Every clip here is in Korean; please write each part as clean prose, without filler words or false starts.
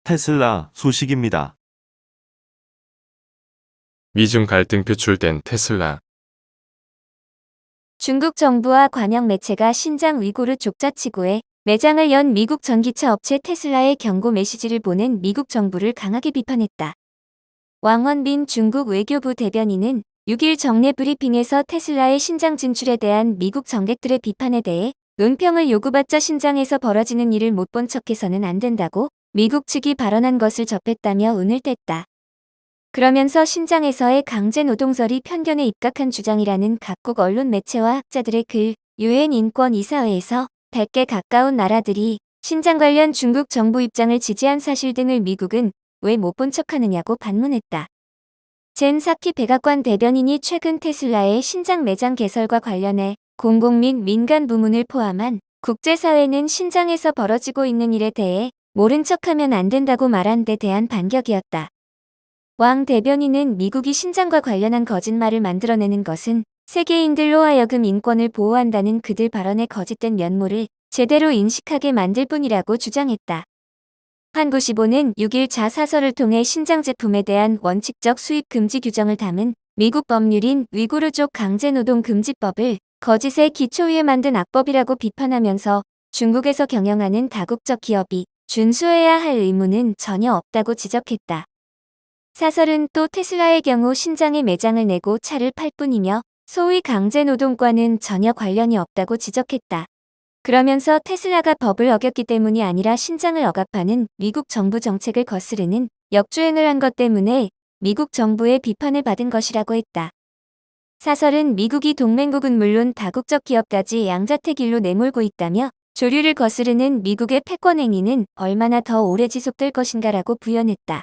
테슬라 소식입니다. 미중 갈등 표출된 테슬라. 중국 정부와 관영 매체가 신장 위구르 족자치구에 매장을 연 미국 전기차 업체 테슬라의 경고 메시지를 보낸 미국 정부를 강하게 비판했다. 왕원빈 중국 외교부 대변인은 6일 정례 브리핑에서 테슬라의 신장 진출에 대한 미국 정객들의 비판에 대해 논평을 요구받자 신장에서 벌어지는 일을 못 본 척해서는 안 된다고 미국 측이 발언한 것을 접했다며 운을 뗐다. 그러면서 신장에서의 강제 노동설이 편견에 입각한 주장이라는 각국 언론 매체와 학자들의 글, 유엔 인권 이사회에서 100개 가까운 나라들이 신장 관련 중국 정부 입장을 지지한 사실 등을 미국은 왜 못 본 척하느냐고 반문했다. 젠 사키 백악관 대변인이 최근 테슬라의 신장 매장 개설과 관련해 공공 및 민간 부문을 포함한 국제사회는 신장에서 벌어지고 있는 일에 대해 모른 척하면 안 된다고 말한 데 대한 반격이었다. 왕 대변인은 미국이 신장과 관련한 거짓말을 만들어내는 것은 세계인들로 하여금 인권을 보호한다는 그들 발언의 거짓된 면모를 제대로 인식하게 만들 뿐이라고 주장했다. 한국시보는 6일 자사서를 통해 신장 제품에 대한 원칙적 수입 금지 규정을 담은 미국 법률인 위구르족 강제노동 금지법을 거짓의 기초 위에 만든 악법이라고 비판하면서 중국에서 경영하는 다국적 기업이 준수해야 할 의무는 전혀 없다고 지적했다. 사설은 또 테슬라의 경우 신장에 매장을 내고 차를 팔 뿐이며 소위 강제노동과는 전혀 관련이 없다고 지적했다. 그러면서 테슬라가 법을 어겼기 때문이 아니라 신장을 억압하는 미국 정부 정책을 거스르는 역주행을 한 것 때문에 미국 정부의 비판을 받은 것이라고 했다. 사설은 미국이 동맹국은 물론 다국적 기업까지 양자택 일로 내몰고 있다며 조류를 거스르는 미국의 패권 행위는 얼마나 더 오래 지속될 것인가라고 부연했다.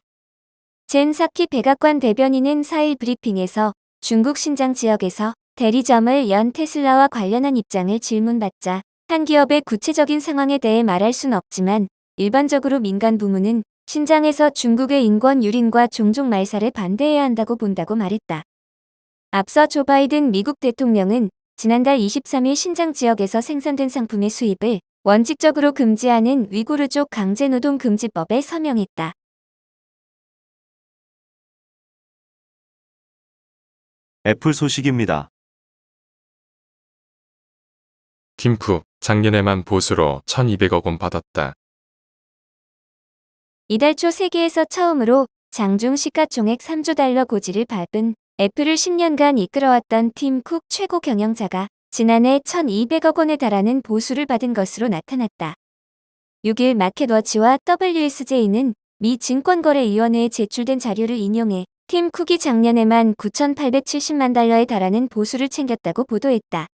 젠 사키 백악관 대변인은 4일 브리핑에서 중국 신장 지역에서 대리점을 연 테슬라와 관련한 입장을 질문받자 한 기업의 구체적인 상황에 대해 말할 순 없지만 일반적으로 민간 부문은 신장에서 중국의 인권 유린과 종족 말살에 반대해야 한다고 본다고 말했다. 앞서 조 바이든 미국 대통령은 지난달 23일 신장 지역에서 생산된 상품의 수입을 원칙적으로 금지하는 위구르족 강제노동 금지법에 서명했다. 애플 소식입니다. 팀쿡, 작년에만 보수로 1,200억 원 받았다. 이달 초 세계에서 처음으로 장중 시가총액 3조 달러 고지를 밟은 애플을 10년간 이끌어왔던 팀 쿡 최고 경영자가 지난해 1,200억 원에 달하는 보수를 받은 것으로 나타났다. 6일 마켓워치와 WSJ는 미 증권거래위원회에 제출된 자료를 인용해 팀 쿡이 작년에만 9,870만 달러에 달하는 보수를 챙겼다고 보도했다.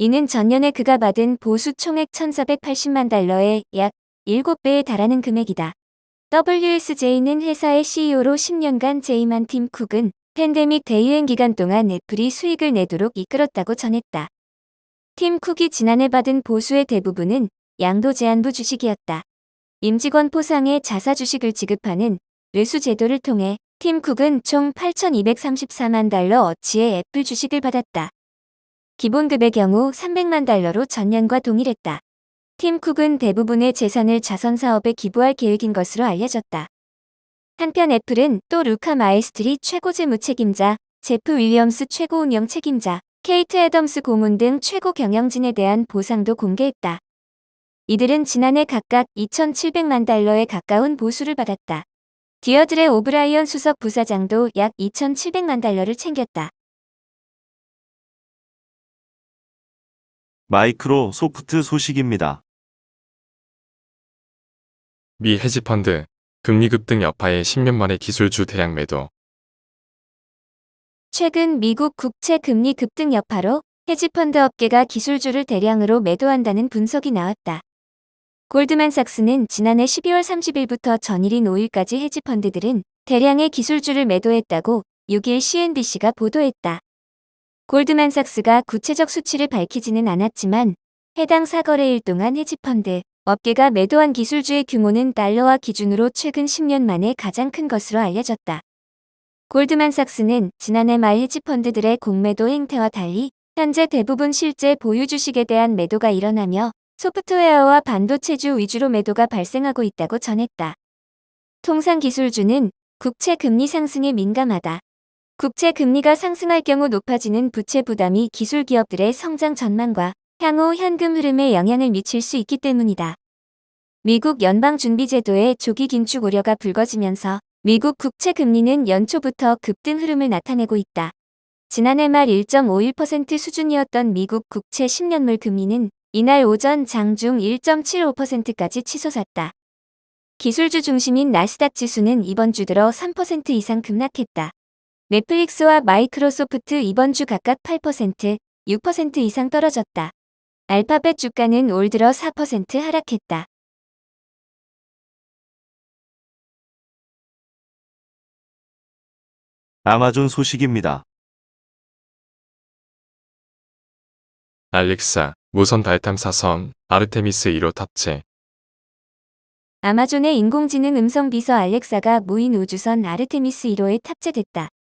이는 전년에 그가 받은 보수 총액 1,480만 달러의 약 7배에 달하는 금액이다. WSJ는 회사의 CEO로 10년간 재임한 팀 쿡은 팬데믹 대유행 기간 동안 애플이 수익을 내도록 이끌었다고 전했다. 팀 쿡이 지난해 받은 보수의 대부분은 양도제한부 주식이었다. 임직원 포상에 자사 주식을 지급하는 르수 제도를 통해 팀 쿡은 총 8,234만 달러 어치의 애플 주식을 받았다. 기본급의 경우 300만 달러로 전년과 동일했다. 팀 쿡은 대부분의 재산을 자선사업에 기부할 계획인 것으로 알려졌다. 한편 애플은 또 루카 마에스트리 최고 재무 책임자, 제프 윌리엄스 최고 운영 책임자, 케이트 애덤스 고문 등 최고 경영진에 대한 보상도 공개했다. 이들은 지난해 각각 2,700만 달러에 가까운 보수를 받았다. 디어드레 오브라이언 수석 부사장도 약 2,700만 달러를 챙겼다. 마이크로 소프트 소식입니다. 미 헤지펀드, 금리 급등 여파에 10년 만에 기술주 대량 매도. 최근 미국 국채 금리 급등 여파로 헤지펀드 업계가 기술주를 대량으로 매도한다는 분석이 나왔다. 골드만삭스는 지난해 12월 30일부터 전일인 5일까지 헤지펀드들은 대량의 기술주를 매도했다고 6일 CNBC가 보도했다. 골드만삭스가 구체적 수치를 밝히지는 않았지만 해당 사거래일 동안 헤지펀드 업계가 매도한 기술주의 규모는 달러화 기준으로 최근 10년 만에 가장 큰 것으로 알려졌다. 골드만삭스는 지난해 말 헤지펀드들의 공매도 행태와 달리 현재 대부분 실제 보유 주식에 대한 매도가 일어나며 소프트웨어와 반도체주 위주로 매도가 발생하고 있다고 전했다. 통상기술주는 국채 금리 상승에 민감하다. 국채 금리가 상승할 경우 높아지는 부채 부담이 기술 기업들의 성장 전망과 향후 현금 흐름에 영향을 미칠 수 있기 때문이다. 미국 연방준비제도의 조기 긴축 우려가 불거지면서 미국 국채 금리는 연초부터 급등 흐름을 나타내고 있다. 지난해 말 1.51% 수준이었던 미국 국채 10년물 금리는 이날 오전 장중 1.75%까지 치솟았다. 기술주 중심인 나스닥 지수는 이번 주 들어 3% 이상 급락했다. 넷플릭스와 마이크로소프트 이번 주 각각 8%, 6% 이상 떨어졌다. 알파벳 주가는 올 들어 4% 하락했다. 아마존 소식입니다. 알렉사, 무선 달탐사선, 아르테미스 1호 탑재. 아마존의 인공지능 음성 비서 알렉사가 무인 우주선 아르테미스 1호에 탑재됐다.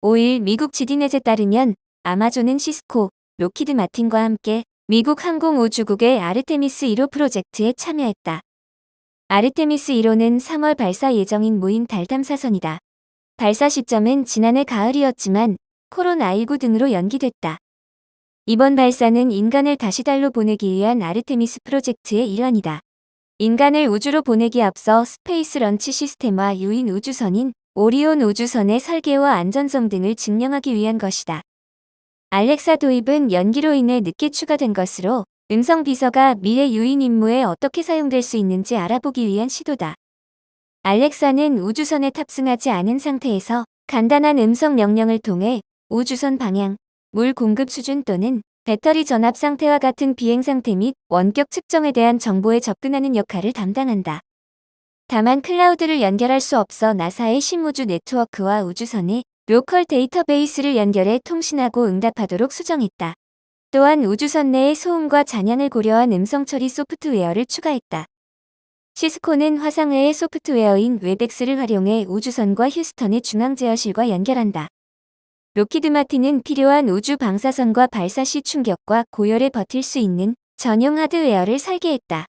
5일 미국 지디넷에 따르면 아마존은 시스코, 로키드 마틴과 함께 미국 항공우주국의 아르테미스 1호 프로젝트에 참여했다. 아르테미스 1호는 3월 발사 예정인 무인 달 탐사선이다. 발사 시점은 지난해 가을이었지만 코로나19 등으로 연기됐다. 이번 발사는 인간을 다시 달로 보내기 위한 아르테미스 프로젝트의 일환이다. 인간을 우주로 보내기 앞서 스페이스 런치 시스템과 유인 우주선인 오리온 우주선의 설계와 안전성 등을 증명하기 위한 것이다. 알렉사 도입은 연기로 인해 늦게 추가된 것으로 음성 비서가 미래 유인 임무에 어떻게 사용될 수 있는지 알아보기 위한 시도다. 알렉사는 우주선에 탑승하지 않은 상태에서 간단한 음성 명령을 통해 우주선 방향, 물 공급 수준 또는 배터리 전압 상태와 같은 비행 상태 및 원격 측정에 대한 정보에 접근하는 역할을 담당한다. 다만 클라우드를 연결할 수 없어 나사의 신우주 네트워크와 우주선의 로컬 데이터베이스를 연결해 통신하고 응답하도록 수정했다. 또한 우주선 내의 소음과 잔향을 고려한 음성 처리 소프트웨어를 추가했다. 시스코는 화상회의 소프트웨어인 웹엑스를 활용해 우주선과 휴스턴의 중앙제어실과 연결한다. 로키드 마틴은 필요한 우주 방사선과 발사 시 충격과 고열에 버틸 수 있는 전용 하드웨어를 설계했다.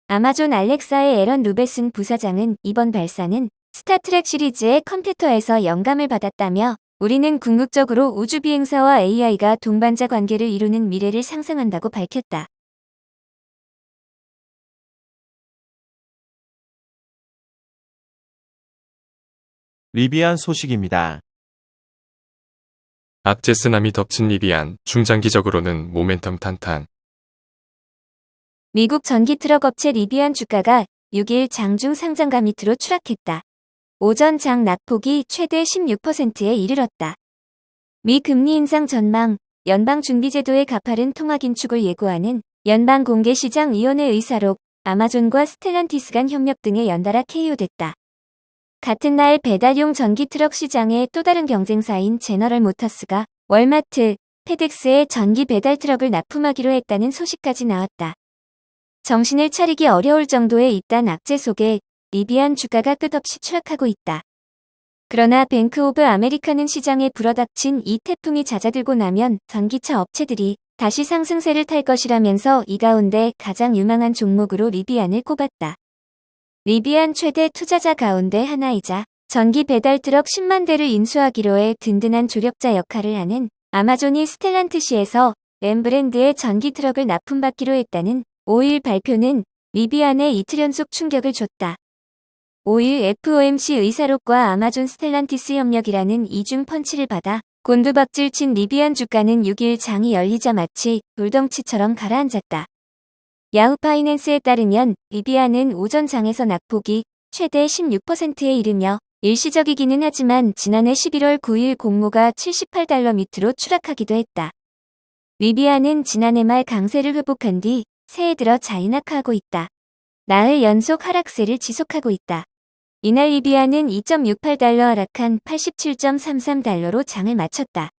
아마존 알렉사의 에런 루베슨 부사장은 이번 발사는 스타트렉 시리즈의 컴퓨터에서 영감을 받았다며 우리는 궁극적으로 우주 비행사와 AI가 동반자 관계를 이루는 미래를 상상한다고 밝혔다. 리비안 소식입니다. 악재 쓰나미 덮친 리비안, 중장기적으로는 모멘텀 탄탄. 미국 전기 트럭 업체 리비안 주가가 6일 장중 상장가 밑으로 추락했다. 오전 장 낙폭이 최대 16%에 이르렀다. 미 금리 인상 전망, 연방준비제도의 가파른 통화 긴축을 예고하는 연방공개시장위원회 의사록, 아마존과 스텔란티스 간 협력 등에 연달아 KO됐다. 같은 날 배달용 전기 트럭 시장의 또 다른 경쟁사인 제너럴 모터스가 월마트, 페덱스에 전기 배달 트럭을 납품하기로 했다는 소식까지 나왔다. 정신을 차리기 어려울 정도의 잇단 악재 속에 리비안 주가가 끝없이 추락하고 있다. 그러나 뱅크 오브 아메리카는 시장에 불어닥친 이 태풍이 잦아들고 나면 전기차 업체들이 다시 상승세를 탈 것이라면서 이 가운데 가장 유망한 종목으로 리비안을 꼽았다. 리비안 최대 투자자 가운데 하나이자 전기 배달 트럭 10만 대를 인수하기로 해 든든한 조력자 역할을 하는 아마존이 스텔란티스에서 램브랜드의 전기 트럭을 납품받기로 했다는 5일 발표는 리비안에 이틀 연속 충격을 줬다. 5일 FOMC 의사록과 아마존 스텔란티스 협력이라는 이중 펀치를 받아 곤두박질 친 리비안 주가는 6일 장이 열리자 마치 돌덩치처럼 가라앉았다. 야후 파이낸스에 따르면 리비안은 오전 장에서 낙폭이 최대 16%에 이르며 일시적이기는 하지만 지난해 11월 9일 공모가 $78 밑으로 추락하기도 했다. 리비안은 지난해 말 강세를 회복한 뒤 새해 들어 자인학하고 있다. 나흘 연속 하락세를 지속하고 있다. 이날 리비안은 $2.68 하락한 $87.33로 장을 마쳤다.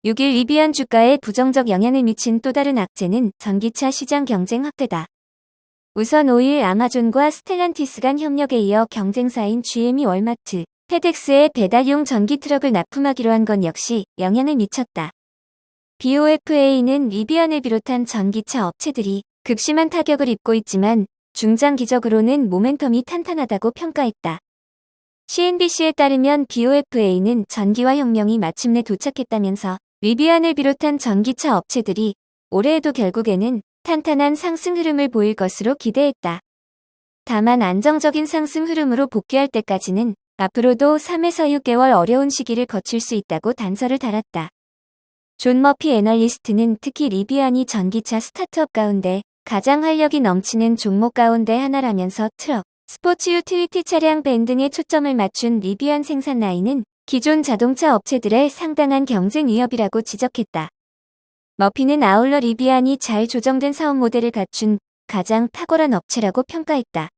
6일 리비안 주가에 부정적 영향을 미친 또 다른 악재는 전기차 시장 경쟁 확대다. 우선 5일 아마존과 스텔란티스 간 협력에 이어 경쟁사인 GM이 월마트, 페덱스의 배달용 전기 트럭을 납품하기로 한 건 역시 영향을 미쳤다. BOFA는 리비안을 비롯한 전기차 업체들이 극심한 타격을 입고 있지만 중장 기적으로는 모멘텀이 탄탄하다고 평가했다. CNBC에 따르면 BOFA는 전기화 혁명이 마침내 도착했다면서 리비안을 비롯한 전기차 업체들이 올해에도 결국에는 탄탄한 상승 흐름을 보일 것으로 기대했다. 다만 안정적인 상승 흐름으로 복귀할 때까지는 앞으로도 3에서 6개월 어려운 시기를 거칠 수 있다고 단서를 달았다. 존 머피 애널리스트는 특히 리비안이 전기차 스타트업 가운데 가장 활력이 넘치는 종목 가운데 하나라면서 트럭, 스포츠 유틸리티 차량 밴 등에 초점을 맞춘 리비안 생산 라인은 기존 자동차 업체들의 상당한 경쟁 위협이라고 지적했다. 머피는 아울러 리비안이 잘 조정된 사업 모델을 갖춘 가장 탁월한 업체라고 평가했다.